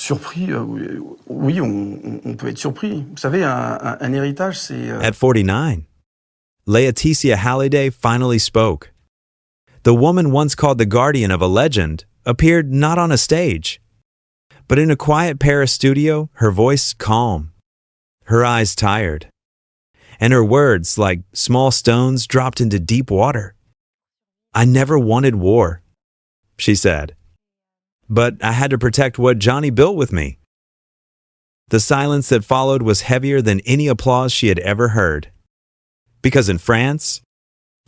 Surpris, oui, on peut être surpris. Vous savez, un héritage, c'est... At 49, Laeticia Hallyday finally spoke. The woman once called the guardian of a legend appeared not on a stage, but in a quiet Paris studio, her voice calm, her eyes tired, and her words like small stones dropped into deep water. "I never wanted war," she said, "but I had to protect what Johnny built with me." The silence that followed was heavier than any applause she had ever heard. Because in France,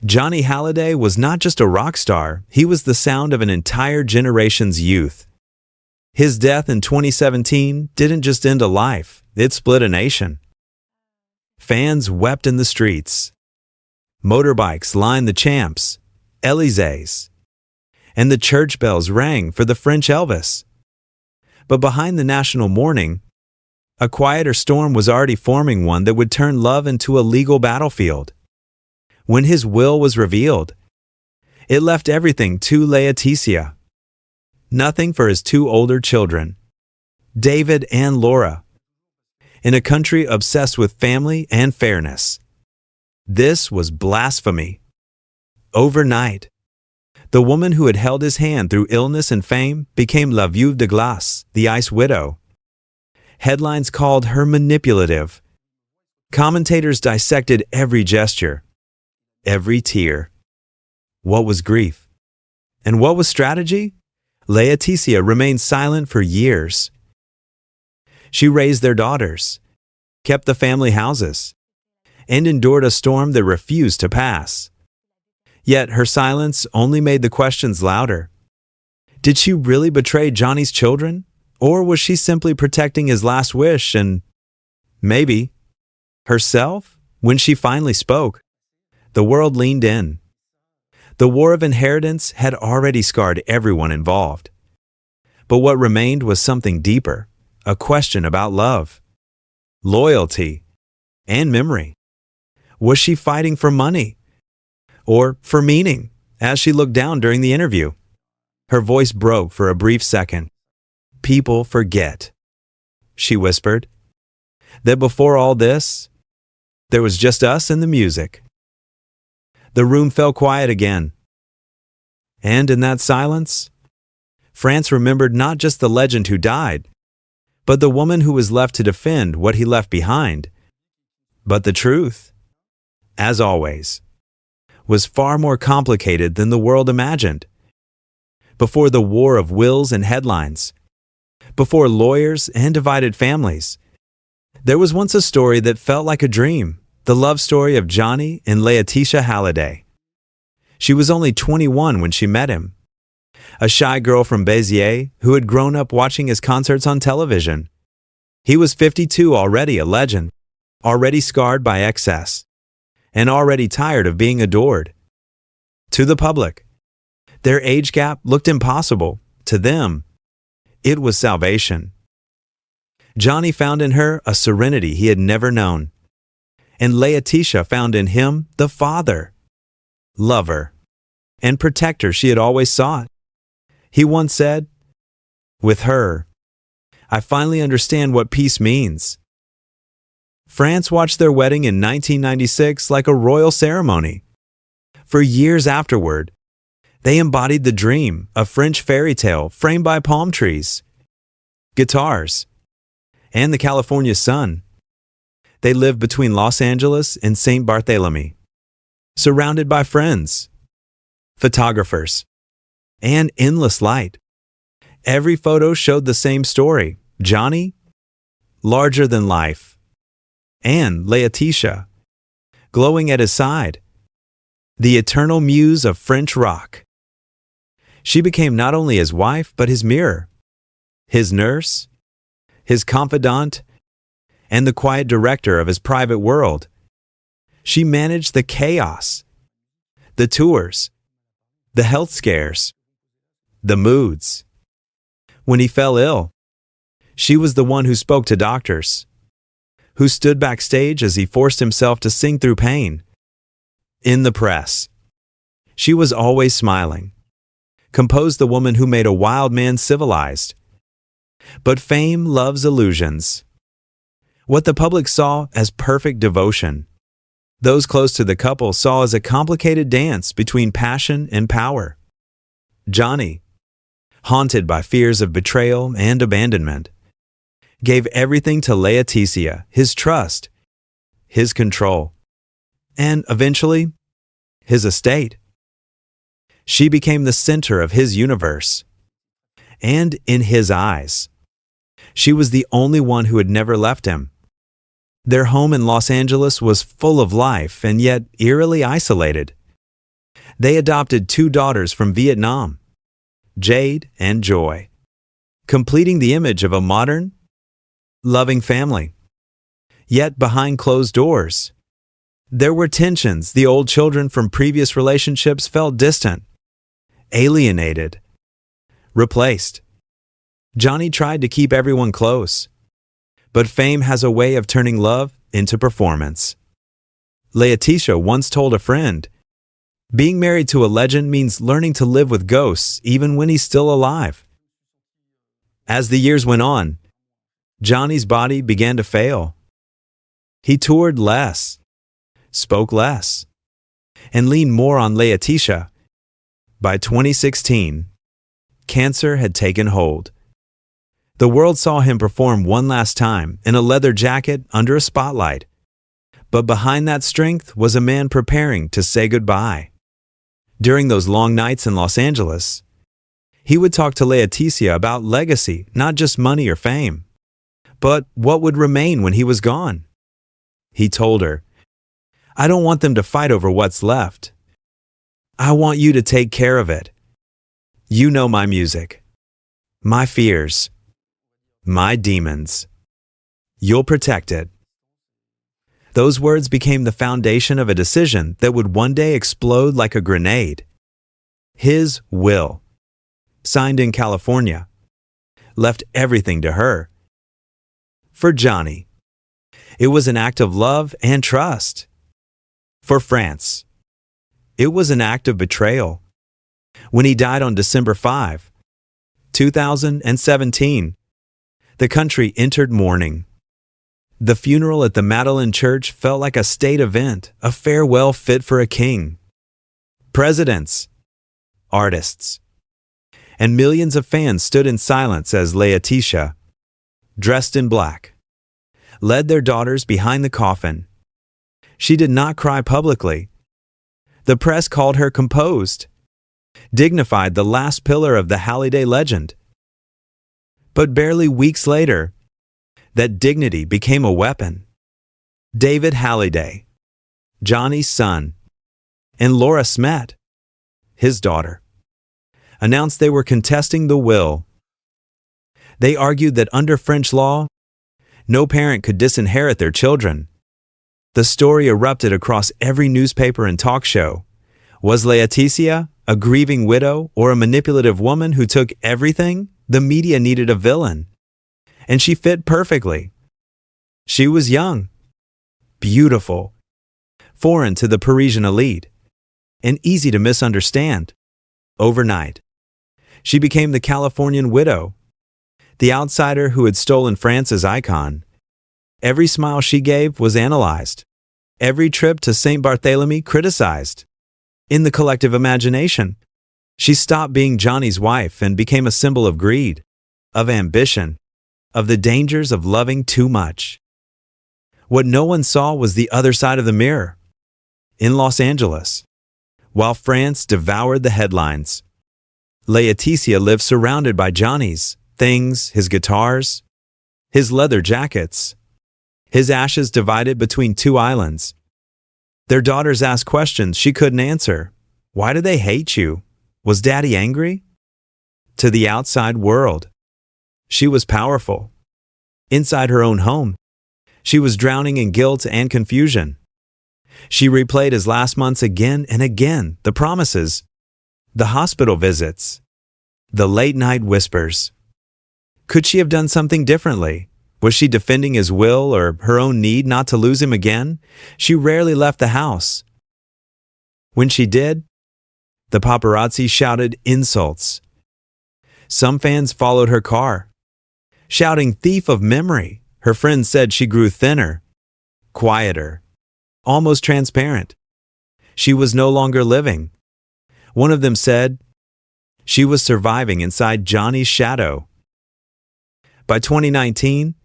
Johnny Hallyday was not just a rock star, he was the sound of an entire generation's youth. His death in 2017 didn't just end a life, it split a nation. Fans wept in the streets. Motorbikes lined the Champs, Élysées, and the church bells rang for the French Elvis. But behind the national mourning, a quieter storm was already forming, one that would turn love into a legal battlefield. When his will was revealed, it left everything to Laeticia. Nothing for his two older children, David and Laura. In a country obsessed with family and fairness, this was blasphemy. Overnight, the woman who had held his hand through illness and fame became La Veuve de Glace, the Ice Widow. Headlines called her manipulative. Commentators dissected every gesture, every tear. What was grief? And what was strategy? Laeticia remained silent for years. She raised their daughters, kept the family houses, and endured a storm that refused to pass. Yet her silence only made the questions louder. Did she really betray Johnny's children? Or was she simply protecting his last wish and, maybe, herself? When she finally spoke, the world leaned in. The war of inheritance had already scarred everyone involved. But what remained was something deeper, a question about love, loyalty, and memory. Was she fighting for money? Or for meaning, as she looked down during the interview? Her voice broke for a brief second. "People forget," she whispered, "that before all this, there was just us and the music." The room fell quiet again. And in that silence, France remembered not just the legend who died, but the woman who was left to defend what he left behind. But the truth, as always, was far more complicated than the world imagined. Before the war of wills and headlines, before lawyers and divided families, there was once a story that felt like a dream, the love story of Johnny and Laeticia Hallyday. She was only 21 when she met him, a shy girl from Béziers who had grown up watching his concerts on television. He was 52, already a legend, already scarred by excess, and already tired of being adored. To the public, their age gap looked impossible. To them, it was salvation. Johnny found in her a serenity he had never known, and Laeticia found in him the father, lover, and protector she had always sought. He once said, "With her, I finally understand what peace means." France watched their wedding in 1996 like a royal ceremony. For years afterward, they embodied the dream, a French fairy tale framed by palm trees, guitars, and the California sun. They lived between Los Angeles and St. Barthélemy, surrounded by friends, photographers, and endless light. Every photo showed the same story: Johnny, larger than life, and Laeticia, glowing at his side, the eternal muse of French rock. She became not only his wife, but his mirror, his nurse, his confidant, and the quiet director of his private world. She managed the chaos, the tours, the health scares, the moods. When he fell ill, she was the one who spoke to doctors, who stood backstage as he forced himself to sing through pain. In the press, she was always smiling, composed the woman who made a wild man civilized. But fame loves illusions. What the public saw as perfect devotion, those close to the couple saw as a complicated dance between passion and power. Johnny, haunted by fears of betrayal and abandonment, gave everything to Laeticia, his trust, his control, and eventually, his estate. She became the center of his universe. And in his eyes, she was the only one who had never left him. Their home in Los Angeles was full of life and yet eerily isolated. They adopted 2 daughters from Vietnam, Jade and Joy, completing the image of a modern, loving family. Yet behind closed doors, there were tensions. The old children from previous relationships felt distant, alienated, replaced. Johnny tried to keep everyone close, but fame has a way of turning love into performance. Laeticia once told a friend, "Being married to a legend means learning to live with ghosts even when he's still alive." As the years went on, Johnny's body began to fail. He toured less, spoke less, and leaned more on Laeticia. By 2016, cancer had taken hold. The world saw him perform one last time in a leather jacket under a spotlight. But behind that strength was a man preparing to say goodbye. During those long nights in Los Angeles, he would talk to Laeticia about legacy, not just money or fame, but what would remain when he was gone. He told her, "I don't want them to fight over what's left. I want you to take care of it. You know my music, my fears, my demons. You'll protect it." Those words became the foundation of a decision that would one day explode like a grenade. His will, signed in California, left everything to her. For Johnny, it was an act of love and trust. For France, it was an act of betrayal. When he died on December 5, 2017, the country entered mourning. The funeral at the Madeleine Church felt like a state event, a farewell fit for a king. Presidents, artists, and millions of fans stood in silence as Laeticia, dressed in black, led their daughters behind the coffin. She did not cry publicly. The press called her composed, dignified, the last pillar of the Hallyday legend. But barely weeks later, that dignity became a weapon. David Hallyday, Johnny's son, and Laura Smet, his daughter, announced they were contesting the will. They argued that under French law, no parent could disinherit their children. The story erupted across every newspaper and talk show. Was Laeticia a grieving widow or a manipulative woman who took everything? The media needed a villain, and she fit perfectly. She was young, beautiful, foreign to the Parisian elite, and easy to misunderstand. Overnight, she became the Californian widow, the outsider who had stolen France's icon. Every smile she gave was analyzed, every trip to St. Barthélemy criticized. In the collective imagination, she stopped being Johnny's wife and became a symbol of greed, of ambition, of the dangers of loving too much. What no one saw was the other side of the mirror. In Los Angeles, while France devoured the headlines, Laeticia lived surrounded by Johnny's things, his guitars, his leather jackets, his ashes divided between 2 islands. Their daughters asked questions she couldn't answer. Why do they hate you? Was Daddy angry? To the outside world, she was powerful. Inside her own home, she was drowning in guilt and confusion. She replayed his last months again and again, the promises, the hospital visits, the late-night whispers. Could she have done something differently? Was she defending his will or her own need not to lose him again? She rarely left the house. When she did, the paparazzi shouted insults. Some fans followed her car. Shouting thief of memory, her friends said she grew thinner, quieter, almost transparent. She was no longer living. One of them said she was surviving inside Johnny's shadow. By 2019,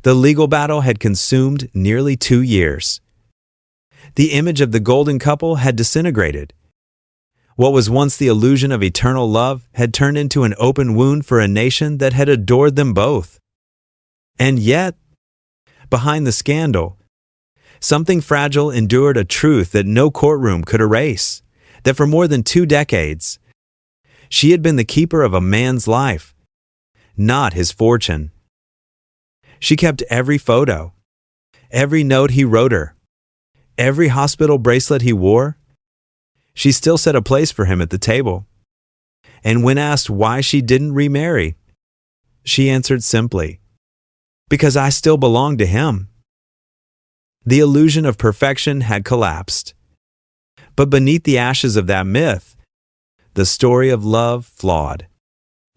the legal battle had consumed nearly 2 years. The image of the golden couple had disintegrated. What was once the illusion of eternal love had turned into an open wound for a nation that had adored them both. And yet, behind the scandal, something fragile endured a truth that no courtroom could erase, that for more than 2 decades, she had been the keeper of a man's life, not his fortune. She kept every photo, every note he wrote her, every hospital bracelet he wore. She still set a place for him at the table. And when asked why she didn't remarry, she answered simply, "Because I still belong to him." The illusion of perfection had collapsed. But beneath the ashes of that myth, the story of love, flawed,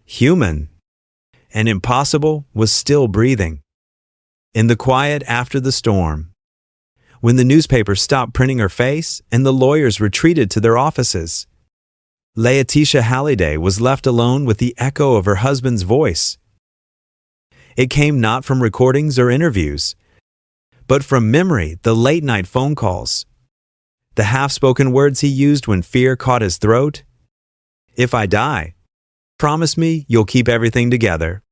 human, and impossible, was still breathing. In the quiet after the storm, when the newspapers stopped printing her face and the lawyers retreated to their offices, Laeticia Hallyday was left alone with the echo of her husband's voice. It came not from recordings or interviews, but from memory, the late-night phone calls, the half-spoken words he used when fear caught his throat. "If I die, promise me you'll keep everything together,"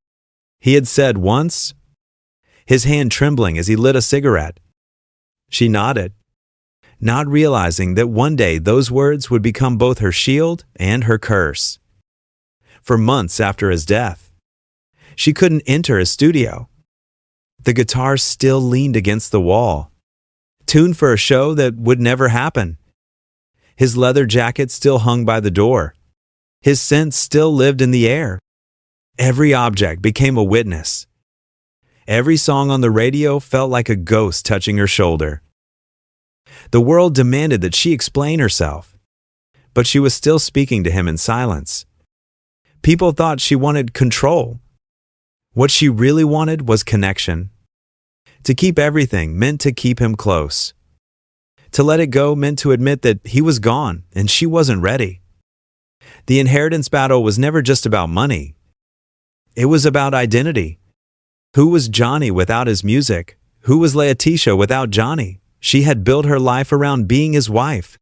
he had said once, his hand trembling as he lit a cigarette. She nodded, not realizing that one day those words would become both her shield and her curse. For months after his death, she couldn't enter his studio. The guitar still leaned against the wall, tuned for a show that would never happen. His leather jacket still hung by the door. His scent still lived in the air. Every object became a witness. Every song on the radio felt like a ghost touching her shoulder. The world demanded that she explain herself, but she was still speaking to him in silence. People thought she wanted control. What she really wanted was connection. To keep everything meant to keep him close. To let it go meant to admit that he was gone and she wasn't ready. The inheritance battle was never just about money. It was about identity. Who was Johnny without his music? Who was Laeticia without Johnny? She had built her life around being his wife,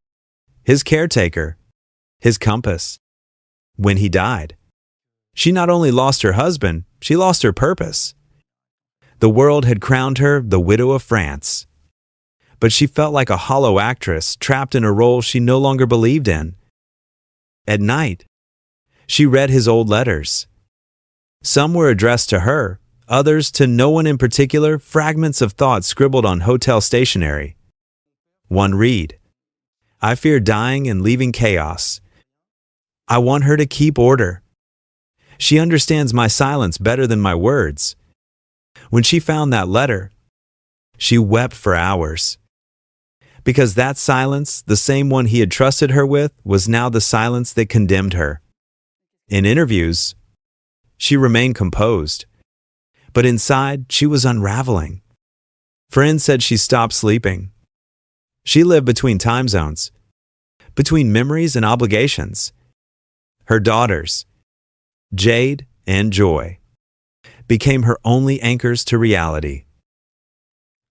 his caretaker, his compass. When he died, she not only lost her husband, she lost her purpose. The world had crowned her the widow of France, but she felt like a hollow actress trapped in a role she no longer believed in. At night, she read his old letters. Some were addressed to her, others to no one in particular, fragments of thoughts scribbled on hotel stationery. One read, "I fear dying and leaving chaos. I want her to keep order. She understands my silence better than my words." When she found that letter, she wept for hours. Because that silence, the same one he had trusted her with, was now the silence that condemned her. In interviews, she remained composed. But inside, she was unraveling. Friends said she stopped sleeping. She lived between time zones, between memories and obligations. Her daughters, Jade and Joy, became her only anchors to reality.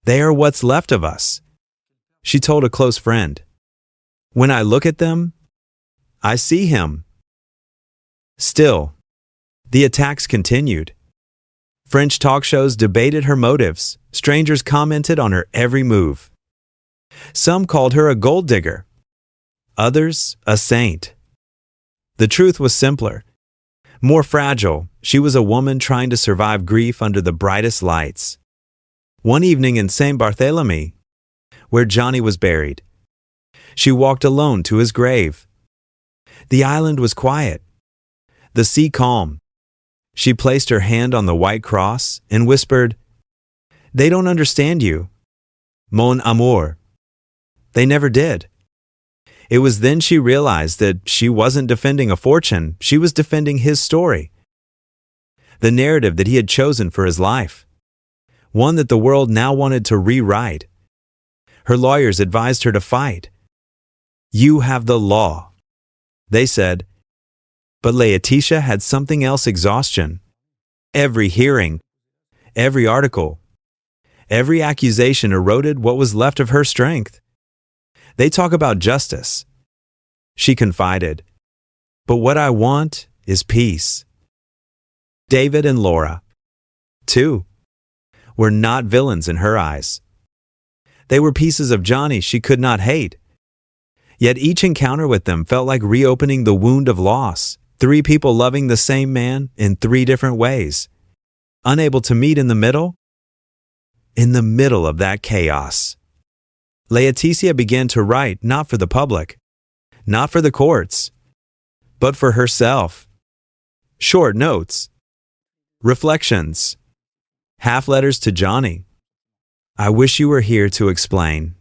"They are what's left of us," she told a close friend. "When I look at them, I see him." Still, the attacks continued. French talk shows debated her motives. Strangers commented on her every move. Some called her a gold digger, others a saint. The truth was simpler, more fragile. She was a woman trying to survive grief under the brightest lights. One evening in Saint Barthélemy, where Johnny was buried, she walked alone to his grave. The island was quiet, the sea calm. She placed her hand on the white cross and whispered, "They don't understand you, mon amour." They never did. It was then she realized that she wasn't defending a fortune, she was defending his story. the narrative that he had chosen for his life, one that the world now wanted to rewrite. Her lawyers advised her to fight. "You have the law," they said. But Laeticia had something else: exhaustion. Every hearing, every article, every accusation eroded what was left of her strength. "They talk about justice," she confided, "but what I want is peace." David and Laura, too, were not villains in her eyes. They were pieces of Johnny she could not hate. Yet each encounter with them felt like reopening the wound of loss. Three people loving the same man in three different ways, unable to meet in the middle. In the middle of that chaos, Laeticia began to write, not for the public, not for the courts, but for herself. Short notes, reflections, half letters to Johnny. "I wish you were here to explain,"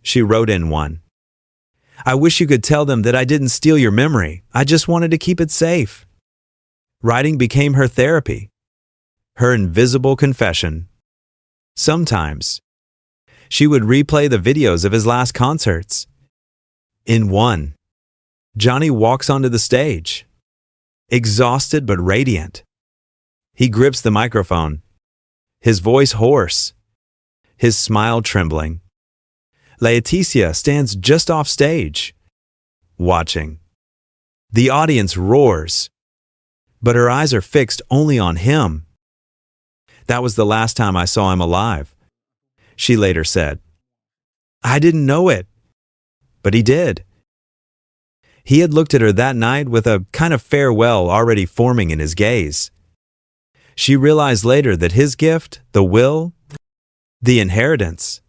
she wrote in one. "I wish you could tell them that I didn't steal your memory. I just wanted to keep it safe." Writing became her therapy, her invisible confession. Sometimes, she would replay the videos of his last concerts. In one, Johnny walks onto the stage, exhausted but radiant. He grips the microphone, his voice hoarse, his smile trembling. Laeticia stands just off stage, watching. The audience roars, but her eyes are fixed only on him. "That was the last time I saw him alive," she later said. "I didn't know it, but he did." He had looked at her that night with a kind of farewell already forming in his gaze. She realized later that his gift, the will, the inheritance,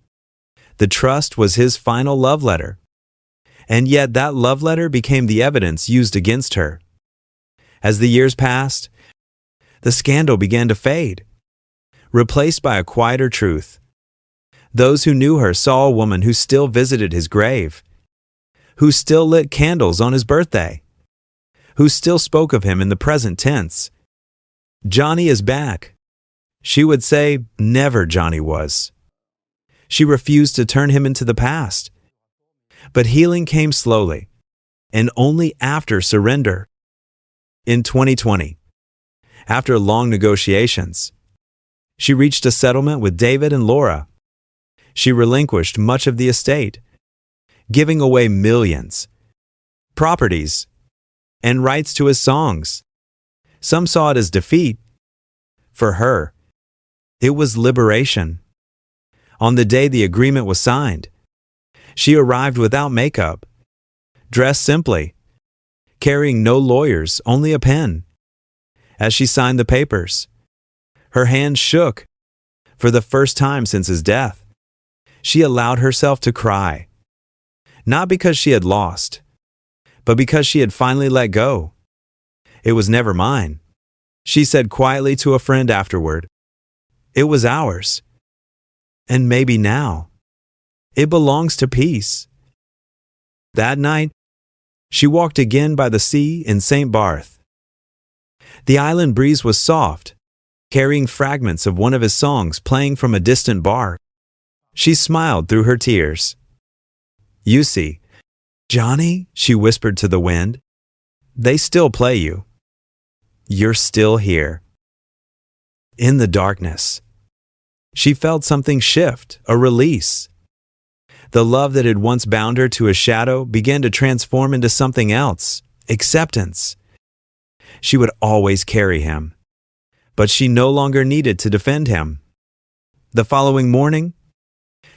the trust, was his final love letter. And yet that love letter became the evidence used against her. As the years passed, the scandal began to fade, replaced by a quieter truth. Those who knew her saw a woman who still visited his grave, who still lit candles on his birthday, who still spoke of him in the present tense. "Johnny is back." She would say, never Johnny was. She refused to turn him into the past. But healing came slowly, and only after surrender. In 2020, after long negotiations, she reached a settlement with David and Laura. She relinquished much of the estate, giving away millions, properties, and rights to his songs. Some saw it as defeat. For her, it was liberation. On the day the agreement was signed, she arrived without makeup, dressed simply, carrying no lawyers, only a pen. As she signed the papers, her hands shook. For the first time since his death, she allowed herself to cry. Not because she had lost, but because she had finally let go. "It was never mine," she said quietly to a friend afterward. "It was ours. And maybe now, it belongs to peace." That night, she walked again by the sea in St. Barth. The island breeze was soft, carrying fragments of one of his songs playing from a distant bar. She smiled through her tears. "You see, Johnny," she whispered to the wind, "they still play you. You're still here." In the darkness, she felt something shift, a release. The love that had once bound her to a shadow began to transform into something else, acceptance. She would always carry him, but she no longer needed to defend him. The following morning,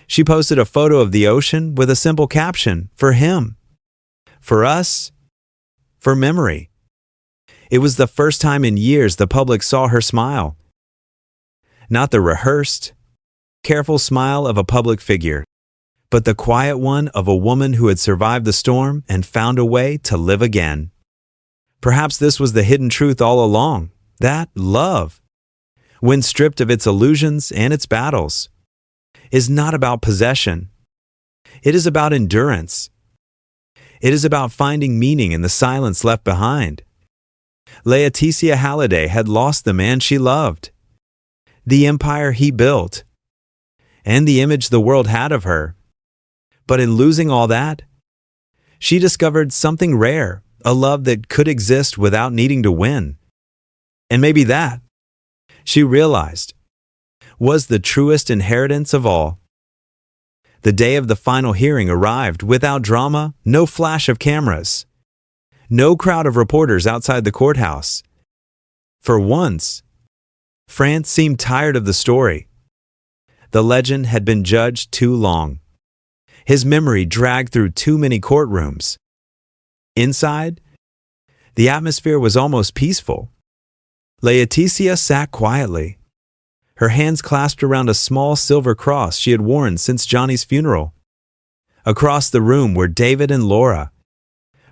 she posted a photo of the ocean with a simple caption, "For him, for us, for memory." It was the first time in years the public saw her smile. Not the rehearsed, careful smile of a public figure, but the quiet one of a woman who had survived the storm and found a way to live again. Perhaps this was the hidden truth all along, that love, when stripped of its illusions and its battles, is not about possession. It is about endurance. It is about finding meaning in the silence left behind. Laeticia Hallyday had lost the man she loved, the empire he built, and the image the world had of her. But in losing all that, she discovered something rare, a love that could exist without needing to win. And maybe that, she realized, was the truest inheritance of all. The day of the final hearing arrived without drama, no flash of cameras, no crowd of reporters outside the courthouse. For once, France seemed tired of the story. The legend had been judged too long. His memory dragged through too many courtrooms. Inside, the atmosphere was almost peaceful. Laeticia sat quietly, her hands clasped around a small silver cross she had worn since Johnny's funeral. Across the room were David and Laura,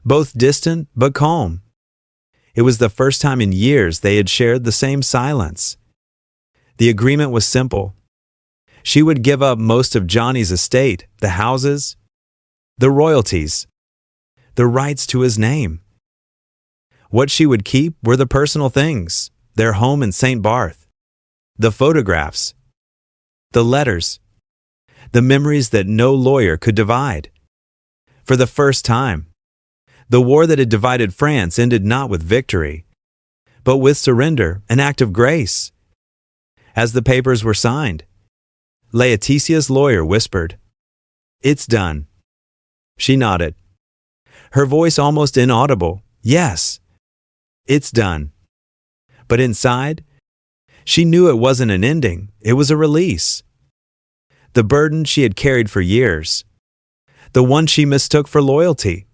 both distant but calm. It was the first time in years they had shared the same silence. The agreement was simple. She would give up most of Johnny's estate, the houses, the royalties, the rights to his name. What she would keep were the personal things, their home in St. Barth, the photographs, the letters, the memories that no lawyer could divide. For the first time, the war that had divided France ended not with victory, but with surrender, an act of grace. As the papers were signed, Laeticia's lawyer whispered, "It's done." She nodded, her voice almost inaudible. Yes, it's done. But inside, she knew it wasn't an ending, it was a release. The burden she had carried for years, the one she mistook for loyalty,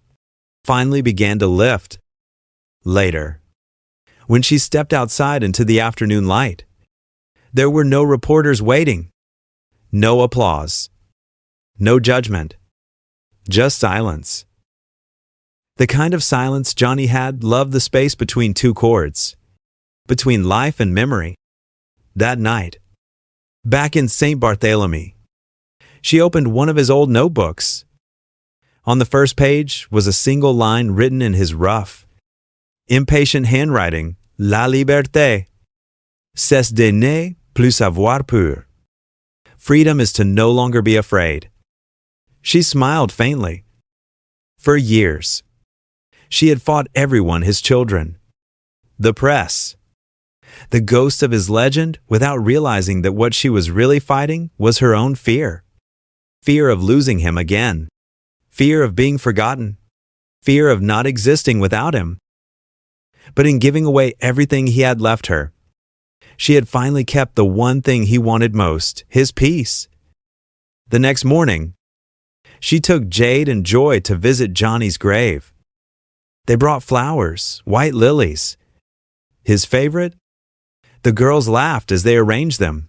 finally began to lift. Later, when she stepped outside into the afternoon light, there were no reporters waiting, no applause, no judgment, just silence. The kind of silence Johnny had loved the space between two chords, between life and memory. That night, back in St. Barthélemy, she opened one of his old notebooks. On the first page was a single line written in his rough, impatient handwriting, "La liberté, c'est de ne plus avoir peur." Freedom is to no longer be afraid. She smiled faintly. For years, she had fought everyone, his children, the press, the ghost of his legend, without realizing that what she was really fighting was her own fear. Fear of losing him again. Fear of being forgotten. Fear of not existing without him. But in giving away everything he had left her, she had finally kept the one thing he wanted most, his peace. The next morning, she took Jade and Joy to visit Johnny's grave. They brought flowers, white lilies. His favorite? The girls laughed as they arranged them,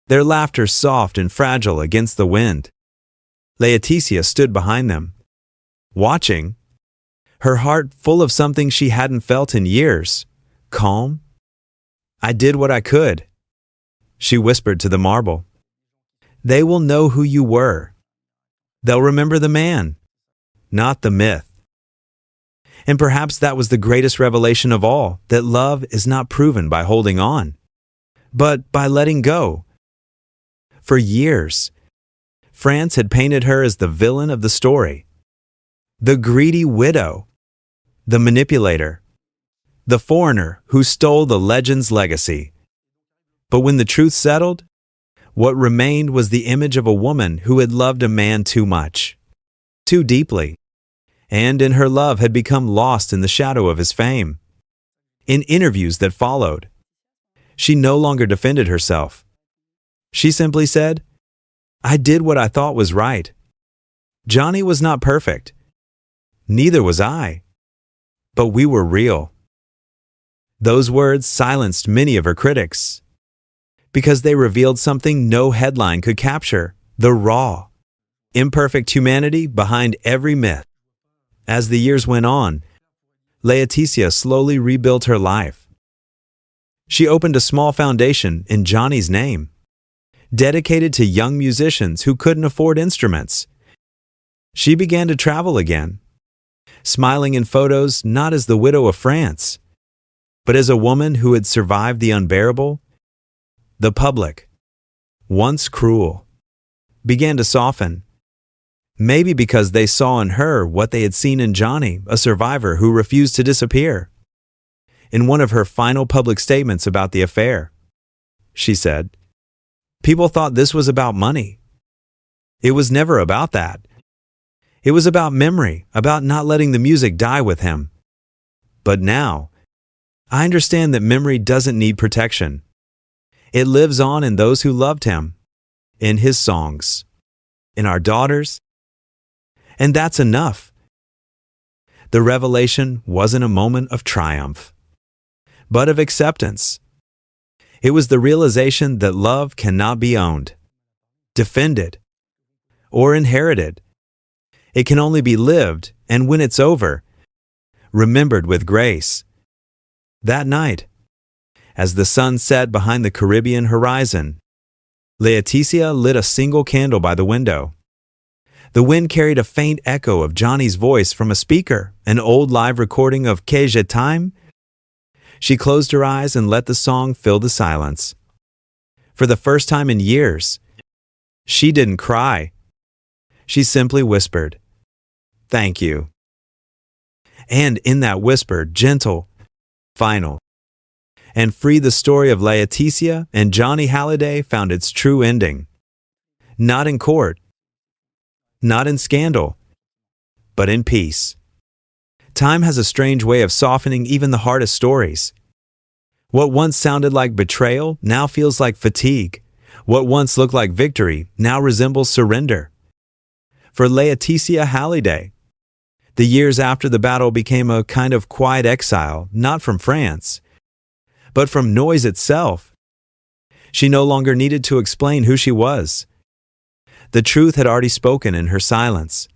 their laughter soft and fragile against the wind. Laeticia stood behind them, watching, her heart full of something she hadn't felt in years, calm. "I did what I could," she whispered to the marble. "They will know who you were. They'll remember the man, not the myth." And perhaps that was the greatest revelation of all, that love is not proven by holding on, but by letting go. For years, France had painted her as the villain of the story, the greedy widow, the manipulator, the foreigner who stole the legend's legacy. But when the truth settled, what remained was the image of a woman who had loved a man too much, too deeply, and in her love had become lost in the shadow of his fame. In interviews that followed, she no longer defended herself. She simply said, "I did what I thought was right. Johnny was not perfect. Neither was I. But we were real." Those words silenced many of her critics, because they revealed something no headline could capture, the raw, imperfect humanity behind every myth. As the years went on, Laeticia slowly rebuilt her life. She opened a small foundation in Johnny's name, dedicated to young musicians who couldn't afford instruments. She began to travel again, smiling in photos not as the widow of France, but as a woman who had survived the unbearable, the public, once cruel, began to soften. Maybe because they saw in her what they had seen in Johnny, a survivor who refused to disappear. In one of her final public statements about the affair, she said, "People thought this was about money. It was never about that. It was about memory, about not letting the music die with him. But now, I understand that memory doesn't need protection. It lives on in those who loved him, in his songs, in our daughters, and that's enough." The revelation wasn't a moment of triumph, but of acceptance. It was the realization that love cannot be owned, defended, or inherited. It can only be lived, and when it's over, remembered with grace. That night, as the sun set behind the Caribbean horizon, Laeticia lit a single candle by the window. The wind carried a faint echo of Johnny's voice from a speaker, an old live recording of Que je t'aime. She closed her eyes and let the song fill the silence. For the first time in years, she didn't cry. She simply whispered, "Thank you." And in that whisper, gentle, final, and free, the story of Laeticia and Johnny Hallyday found its true ending. Not in court, not in scandal, but in peace. Time has a strange way of softening even the hardest stories. What once sounded like betrayal now feels like fatigue. What once looked like victory now resembles surrender. For Laeticia Hallyday, the years after the battle became a kind of quiet exile, not from France, but from noise itself. She no longer needed to explain who she was. The truth had already spoken in her silence.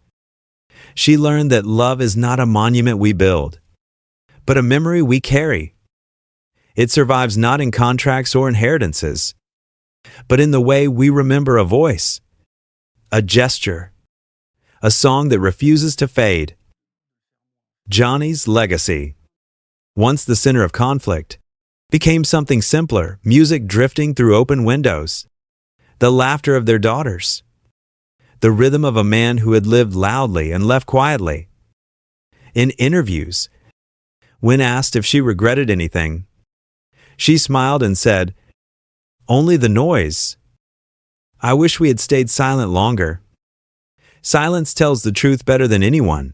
She learned that love is not a monument we build, but a memory we carry. It survives not in contracts or inheritances, but in the way we remember a voice, a gesture, a song that refuses to fade. Johnny's legacy, once the center of conflict, became something simpler, music drifting through open windows, the laughter of their daughters, the rhythm of a man who had lived loudly and left quietly. In interviews, when asked if she regretted anything, she smiled and said, "Only the noise. I wish we had stayed silent longer." Silence tells the truth better than anyone.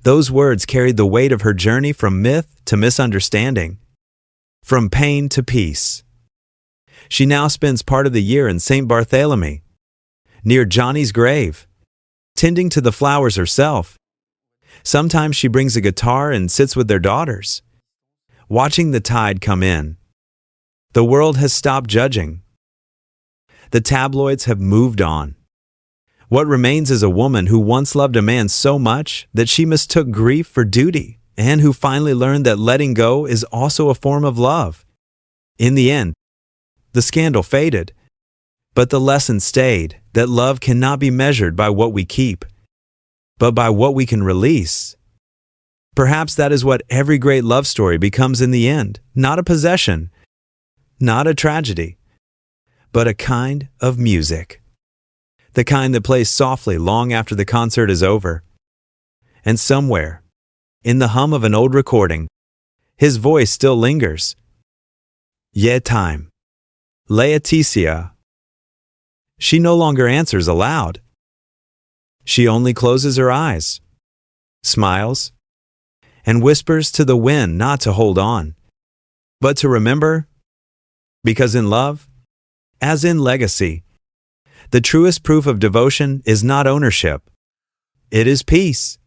Those words carried the weight of her journey from myth to misunderstanding, from pain to peace. She now spends part of the year in St. Barthélemy, near Johnny's grave, tending to the flowers herself. Sometimes she brings a guitar and sits with their daughters, watching the tide come in. The world has stopped judging. The tabloids have moved on. What remains is a woman who once loved a man so much that she mistook grief for duty, and who finally learned that letting go is also a form of love. In the end, the scandal faded, but the lesson stayed, that love cannot be measured by what we keep, but by what we can release. Perhaps that is what every great love story becomes in the end, not a possession, not a tragedy, but a kind of music. The kind that plays softly long after the concert is over. And somewhere, in the hum of an old recording, his voice still lingers. Yet time. Laeticia. She no longer answers aloud. She only closes her eyes, smiles, and whispers to the wind not to hold on, but to remember, because in love, as in legacy, the truest proof of devotion is not ownership. It is peace.